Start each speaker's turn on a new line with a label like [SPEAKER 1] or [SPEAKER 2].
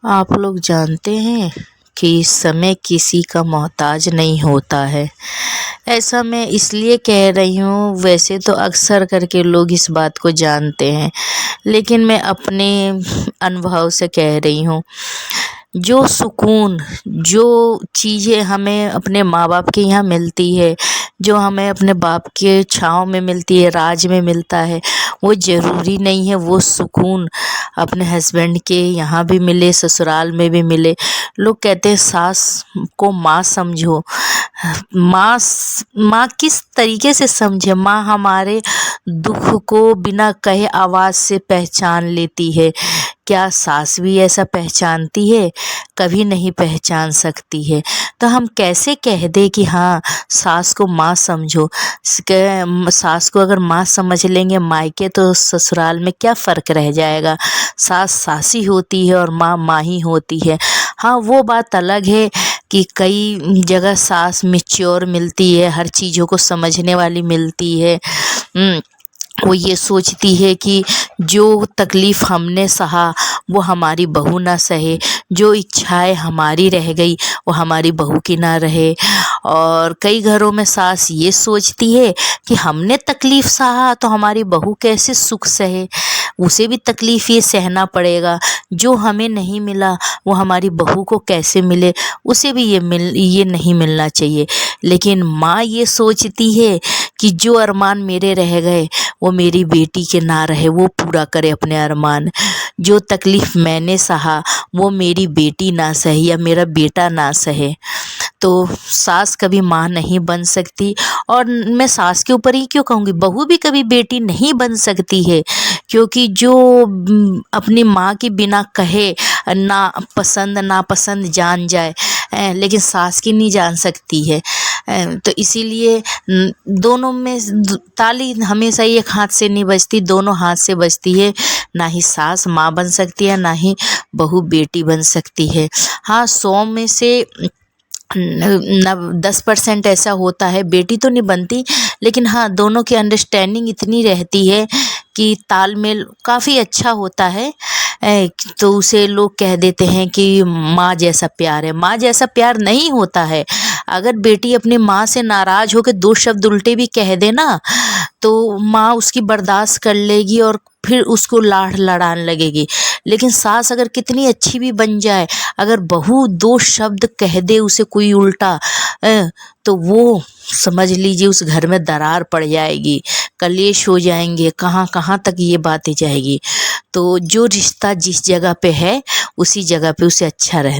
[SPEAKER 1] आप लोग जानते हैं कि समय किसी का मोहताज नहीं होता है। ऐसा मैं इसलिए कह रही हूँ, वैसे तो अक्सर करके लोग इस बात को जानते हैं, लेकिन मैं अपने अनुभव से कह रही हूँ। जो सुकून, जो चीज़ें हमें अपने माँ बाप के यहाँ मिलती है, जो हमें अपने बाप के छाँव में मिलती है, राज में मिलता है, वो ज़रूरी नहीं है वो सुकून अपने हस्बैंड के यहाँ भी मिले, ससुराल में भी मिले। लोग कहते हैं सास को माँ समझो। माँ किस तरीके से समझे? माँ हमारे दुख को बिना कहे आवाज़ से पहचान लेती है। क्या सास भी ऐसा पहचानती है? कभी नहीं पहचान सकती है। तो हम कैसे कह दें कि हाँ, सास को माँ समझो। सास को अगर माँ समझ लेंगे मायके, तो ससुराल में क्या फ़र्क रह जाएगा? सास सास ही होती है और माँ माँ ही होती है। हाँ, वो बात अलग है कि कई जगह सास मैच्योर मिलती है, हर चीज़ों को समझने वाली मिलती है। वो ये सोचती है कि जो तकलीफ़ हमने सहा वो हमारी बहू ना सहे, जो इच्छाएं हमारी रह गई वो हमारी बहू की ना रहे। और कई घरों में सास ये सोचती है कि हमने तकलीफ़ सहा तो हमारी बहू कैसे सुख सहे, उसे भी तकलीफ़ ये सहना पड़ेगा। जो हमें नहीं मिला वो हमारी बहू को कैसे मिले, उसे भी ये नहीं मिलना चाहिए। लेकिन माँ ये सोचती है कि जो अरमान मेरे रह गए वो मेरी बेटी के ना रहे, वो पूरा करे अपने अरमान। जो तकलीफ़ मैंने सहा वो मेरी बेटी ना सहे या मेरा बेटा ना सहे। तो सास कभी माँ नहीं बन सकती। और मैं सास के ऊपर ही क्यों कहूँगी, बहू भी कभी बेटी नहीं बन सकती है। क्योंकि जो अपनी माँ के बिना कहे ना पसंद नापसंद जान जाए, लेकिन सास की नहीं जान सकती है। तो इसीलिए दोनों में ताली हमेशा एक हाथ से नहीं बजती, दोनों हाथ से बजती है। ना ही सास माँ बन सकती है, ना ही बहू बेटी बन सकती है। हाँ, 100 में से 10% ऐसा होता है, बेटी तो नहीं बनती, लेकिन हाँ, दोनों की अंडरस्टैंडिंग इतनी रहती है कि तालमेल काफ़ी अच्छा होता है। तो उसे लोग कह देते हैं कि माँ जैसा प्यार है। माँ जैसा प्यार नहीं होता है। अगर बेटी अपनी माँ से नाराज़ होकर 2 शब्द उल्टे भी कह दे ना, तो माँ उसकी बर्दाश्त कर लेगी और फिर उसको लाड़ लड़ाने लगेगी। लेकिन सास अगर कितनी अच्छी भी बन जाए, अगर बहू 2 शब्द कह दे उसे कोई उल्टा, तो वो समझ लीजिए उस घर में दरार पड़ जाएगी, कलेश हो जाएंगे, कहाँ कहाँ तक ये बातें जाएगी। तो जो रिश्ता जिस जगह पे है उसी जगह पे उसे अच्छा रहना।